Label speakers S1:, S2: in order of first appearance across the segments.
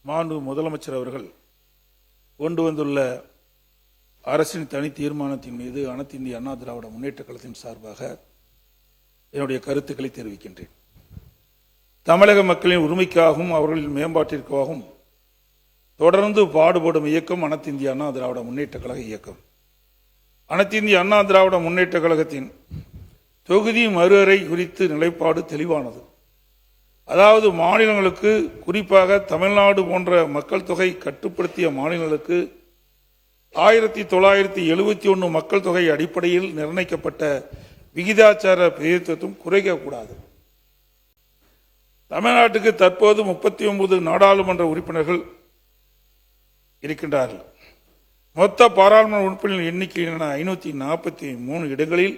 S1: மாண்பு முதலமைச்சர் அவர்கள் கொண்டு வந்துள்ள அரசின் தனி தீர்மானத்தின் மீது அனைத்து இந்திய அண்ணா திராவிட முன்னேற்ற கழகத்தின் சார்பாக என்னுடைய கருத்துக்களை தெரிவிக்கின்றேன். தமிழக மக்களின் உரிமைக்காகவும் அவர்களின் மேம்பாட்டிற்காகவும் தொடர்ந்து பாடுபடும் இயக்கம் அனைத்து இந்திய அண்ணா திராவிட முன்னேற்ற கழக இயக்கம். அனைத்து இந்திய அண்ணா திராவிட முன்னேற்ற கழகத்தின் தொகுதி மறுவரை குறித்து நிலைப்பாடு தெளிவானது. அதாவது மாநிலங்களுக்கு, குறிப்பாக தமிழ்நாடு போன்ற மக்கள் தொகை கட்டுப்படுத்திய மாநிலங்களுக்கு 1971 மக்கள் தொகை அடிப்படையில் நிர்ணயிக்கப்பட்ட விகிதாச்சார பிரதிநிதித்துவம் குறைக்கக்கூடாது. தமிழ்நாட்டுக்கு தற்போது 39 நாடாளுமன்ற உறுப்பினர்கள் இருக்கின்றார்கள். மொத்த பாராளுமன்ற உறுப்பினர்கள் எண்ணிக்கை 543 இடங்களில்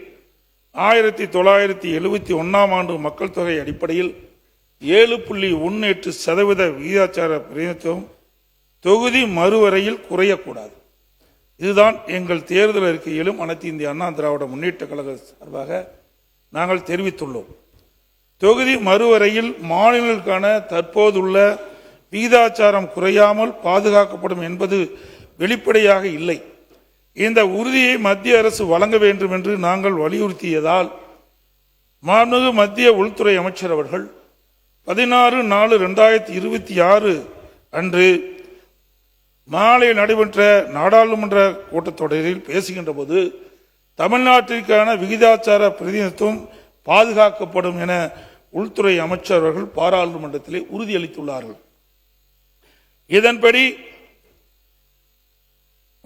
S1: 1971 ஆண்டு மக்கள் தொகை அடிப்படையில் 7.18% விகிதாச்சார பிரதிநிதித்துவம் தொகுதி மறுவரையில் குறையக்கூடாது. இதுதான் எங்கள் தேர்தல் அறிக்கையிலும் அனைத்து இந்திய அண்ணா திராவிட முன்னேற்ற கழக சார்பாக நாங்கள் தெரிவித்துள்ளோம். தொகுதி மறுவரையில் மாநிலங்களுக்கான தற்போதுள்ள விகிதாச்சாரம் குறையாமல் பாதுகாக்கப்படும் என்பது வெளிப்படையாக இல்லை. இந்த உறுதியை மத்திய அரசு வழங்க வேண்டும் என்று நாங்கள் வலியுறுத்தியதால் மாண்புமிகு மத்திய உள்துறை அமைச்சர் அவர்கள் 16/4/2026 அன்று மாலை நடைபெற்ற நாடாளுமன்ற கூட்டத்தொடரில் பேசுகின்ற போது தமிழ்நாட்டிற்கான விகிதாச்சார பிரதிநிதித்துவம் பாதுகாக்கப்படும் என உள்துறை அமைச்சர் அவர்கள் பாராளுமன்றத்திலே உறுதியளித்துள்ளார்கள். இதன்படி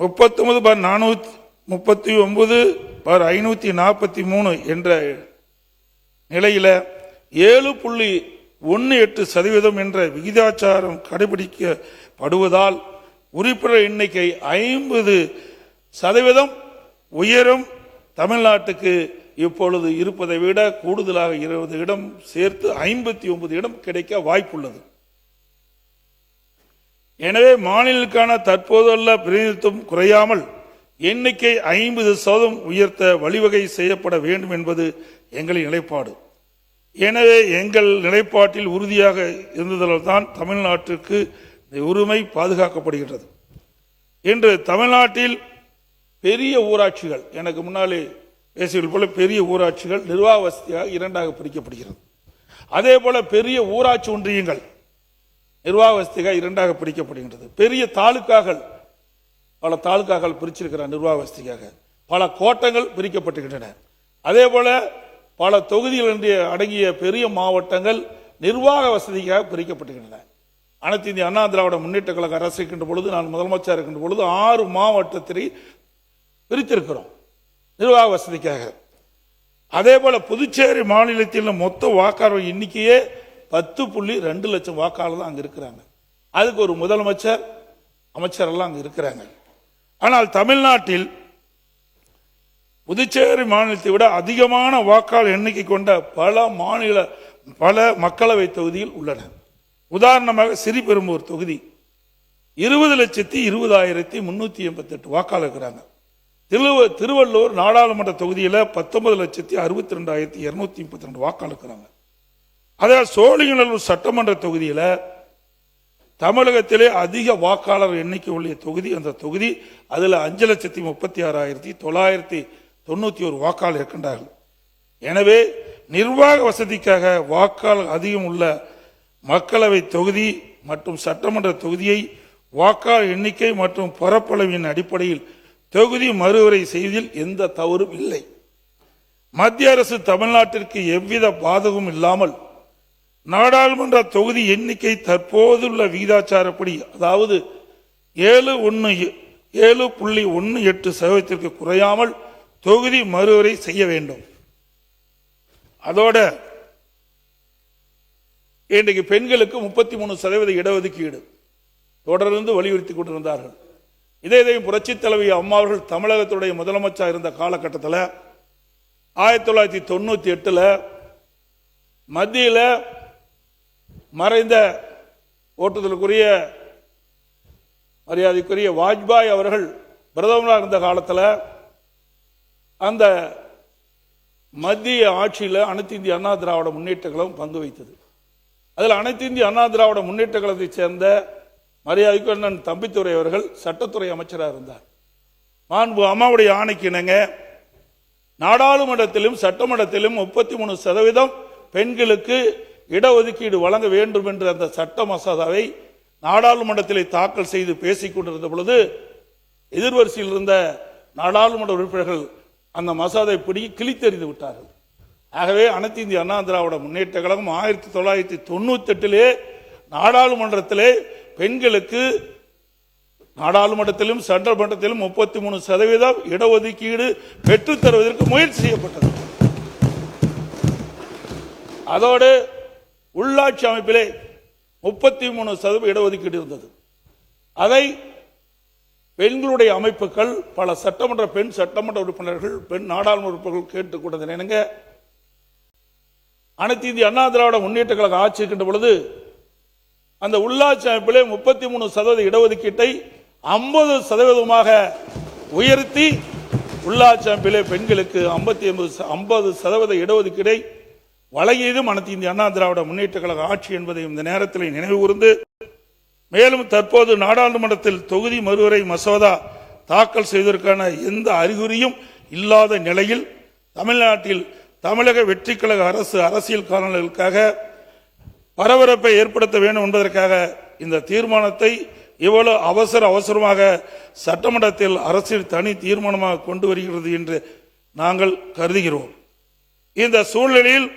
S1: 39/439/543 என்ற நிலையில 7.18% என்ற விகிதாச்சாரம் கடைபிடிக்கப்படுவதால் உறுப்பினர் எண்ணிக்கை 50% உயரும். தமிழ்நாட்டுக்கு இப்பொழுது இருப்பதை விட கூடுதலாக 20 இடம் சேர்த்து 59 இடம் கிடைக்க வாய்ப்புள்ளது. எனவே மாநிலங்களுக்கான தற்போதுள்ள பிரதிநிதித்துவம் குறையாமல் எண்ணிக்கை 50% உயர்த்த வழிவகை செய்யப்பட வேண்டும் என்பது எங்களின் நிலைப்பாடு. எனவே எங்கள் நிலைப்பாட்டில் உறுதியாக இருந்ததால் தான் தமிழ்நாட்டிற்கு உரிமை பாதுகாக்கப்படுகின்றது. இன்று தமிழ்நாட்டில் பெரிய ஊராட்சிகள், எனக்கு முன்னாலே பேசியது போல பெரிய ஊராட்சிகள் நிர்வாக வசதியாக 2ஆக பிரிக்கப்படுகிறது. அதே போல பெரிய ஊராட்சி ஒன்றியங்கள் நிர்வாக வசதியாக 2ஆக பிரிக்கப்படுகின்றது. பெரிய தாலுக்காக்கள், பல தாலுக்காக்கள் பிரிச்சிருக்கிற நிர்வாக வசதியாக பல கோட்டங்கள் பிரிக்கப்பட்டுகின்றன. அதே போல பல தொகுதிகள் அடங்கிய பெரிய மாவட்டங்கள் நிர்வாக வசதிக்காக பிரிக்கப்பட்டுகின்றன. அனைத்து இந்திய அண்ணா திராவிட முன்னேற்ற கழக அரசு இருக்கின்ற பொழுது, நான் முதலமைச்சர் இருக்கின்ற பொழுது 6 மாவட்டத்தை பிரித்திருக்கிறோம் நிர்வாக வசதிக்காக. அதே போல புதுச்சேரி மாநிலத்தில் மொத்த வாக்காளர் எண்ணிக்கையே 10.2 லட்சம் வாக்காளர் தான் அங்க இருக்கிறாங்க. அதுக்கு ஒரு முதலமைச்சர், அமைச்சர் எல்லாம் அங்க இருக்கிறாங்க. ஆனால் தமிழ்நாட்டில் புதுச்சேரி மாநிலத்தை விட அதிகமான வாக்காளர் எண்ணிக்கை கொண்ட பல மக்களவை தொகுதியில் உள்ளன. உதாரணமாக ஸ்ரீபெரும்பூர் தொகுதி 20,20,388 வாக்காளர் இருக்கிறாங்க. திருவள்ளூர் நாடாளுமன்ற தொகுதியில் 19,62,232 வாக்காளர் இருக்கிறாங்க. அதாவது சோழிங்கநல்லூர் சட்டமன்ற தொகுதியில் தமிழகத்திலே அதிக வாக்காளர் எண்ணிக்கை உள்ள தொகுதி அந்த தொகுதி. அதில் 5,36,991 வாக்காளர் இருக்கின்றார்கள். எனவே நிர்வாக வசதிக்காக வாக்காளர் அதிகம் உள்ள மக்களவை தொகுதி மற்றும் சட்டமன்ற தொகுதியை வாக்காளர் எண்ணிக்கை மற்றும் பரப்பளவின் அடிப்படையில் தொகுதி மறுவரை செய்வதில் எந்த தவறும் இல்லை. மத்திய அரசு தமிழ்நாட்டிற்கு எவ்வித பாதகமும் இல்லாமல் நாடாளுமன்ற தொகுதி எண்ணிக்கை தற்போதுள்ள விகிதாச்சாரப்படி, அதாவது 7.18% குறையாமல் தொகுதி மறுவரை செய்ய வேண்டும். அதோட இன்றைக்கு பெண்களுக்கு 33% இடஒதுக்கீடு தொடர்ந்து வலியுறுத்தி கொண்டிருந்தார்கள். இதையும் புரட்சி தலைவி அம்மா அவர்கள் தமிழகத்துடைய முதலமைச்சர் இருந்த காலகட்டத்தில் 1998 மத்தியில் மறைந்த ஓட்டுதலுக்குரிய மரியாதைக்குரிய வாஜ்பாய் அவர்கள் பிரதமராக இருந்த காலத்தில் அந்த மத்திய ஆட்சியில் அனைத்து இந்திய அண்ணா திராவிட முன்னேற்ற கழகம் பங்கு வைத்தது. அதில் அனைத்து இந்திய அண்ணா திராவிட முன்னேற்ற கழகத்தைச் சேர்ந்த மரியாதைக்கு அண்ணன் தம்பித்துரை அவர்கள் சட்டத்துறை அமைச்சராக இருந்தார். மாண்பு அம்மாவுடைய ஆணைக்கு இணங்க நாடாளுமன்றத்திலும் சட்டமன்றத்திலும் 33% பெண்களுக்கு இடஒதுக்கீடு வழங்க வேண்டும் என்ற அந்த சட்ட மசோதாவை நாடாளுமன்றத்தில் தாக்கல் செய்து பேசிக் கொண்டிருந்த பொழுது எதிர்வரிசையில் இருந்த நாடாளுமன்ற உறுப்பினர்கள் அந்த மசோதாவை பிடிக்கி கிழித்தெறிந்து விட்டார்கள். ஆகவே அனைத்து இந்திய அண்ணா திராவிட முன்னேற்ற கழகம் 1998 நாடாளுமன்றத்திலே பெண்களுக்கு நாடாளுமன்றத்திலும் சட்டமன்றத்திலும் 33% இடஒதுக்கீடு பெற்றுத் தருவதற்கு முயற்சி செய்யப்பட்டது. அதோடு உள்ளாட்சி அமைப்பிலே 33% இடஒதுக்கீடு இருந்தது. அதை பெண்களுடைய அமைப்புகள் பல சட்டமன்ற பெண் சட்டமன்ற உறுப்பினர்கள் பெண் நாடாளுமன்ற உறுப்பினர்கள் கேட்டுக் கொண்டது என்னங்க, அனைத்து இந்திய அண்ணா திராவிட முன்னேற்ற கழக ஆட்சி இருக்கின்ற பொழுது அந்த உள்ளாட்சி அமைப்பிலே 33% இடஒதுக்கீட்டை 50% உயர்த்தி உள்ளாட்சி அமைப்பிலே பெண்களுக்கு 50% இடஒதுக்கீடை வழங்கியதும் அனைத்து இந்திய அண்ணா திராவிட முன்னேற்ற கழக ஆட்சி என்பதை இந்த நேரத்தில் நினைவு கூர்ந்து, மேலும் தற்போது நாடாளுமன்றத்தில் தொகுதி மறுவரை மசோதா தாக்கல் செய்வதற்கான எந்த அறிகுறியும் இல்லாத நிலையில் தமிழ்நாட்டில் தமிழக வெற்றி கழக அரசு அரசியல் காரணங்களுக்காக பரபரப்பை ஏற்படுத்த வேண்டும் என்பதற்காக இந்த தீர்மானத்தை இவ்வளவு அவசரமாக சட்டமன்றத்தில் அரசியல் தனி தீர்மானமாக கொண்டு வருகிறது என்று நாங்கள் கருதுகிறோம். இந்த சூழ்நிலையில்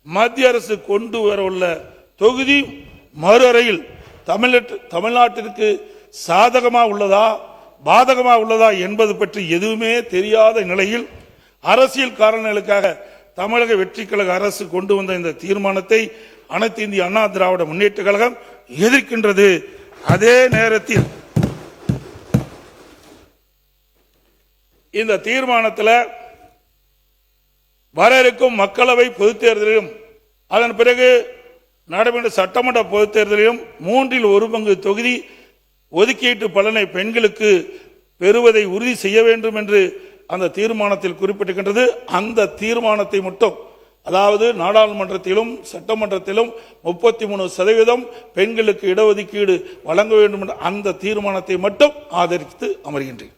S1: மத்திய அரசு கொண்டு வரவுள்ள தொகுதி மறுவரையில் தமிழ்நாட்டிற்கு சாதகமா உள்ளதா பாதகமா உள்ளதா என்பது பற்றி எதுவுமே தெரியாத நிலையில் அரசியல் காரணங்களுக்காக தமிழக வெற்றி கழக அரசு கொண்டு வந்த இந்த தீர்மானத்தை அனைத்து இந்திய அண்ணா திராவிட முன்னேற்ற கழகம் எதிர்க்கின்றது. அதே நேரத்தில் இந்த தீர்மானத்தில் வர இருக்கும் மக்களவை பொதுத் தேர்தலிலும் அதன் பிறகு நடைபெற்ற சட்டமன்ற பொதுத் தேர்தலிலும் 1/3 தொகுதி ஒதுக்கீட்டு பலனை பெண்களுக்கு பெறுவதை உறுதி செய்ய வேண்டும் என்று அந்த தீர்மானத்தில் குறிப்பிட்டிருக்கின்றது. அந்த தீர்மானத்தை மட்டும், அதாவது நாடாளுமன்றத்திலும் சட்டமன்றத்திலும் 33% பெண்களுக்கு இடஒதுக்கீடு வழங்க வேண்டும் என்ற அந்த தீர்மானத்தை மட்டும் ஆதரித்து அமர்கின்றேன்.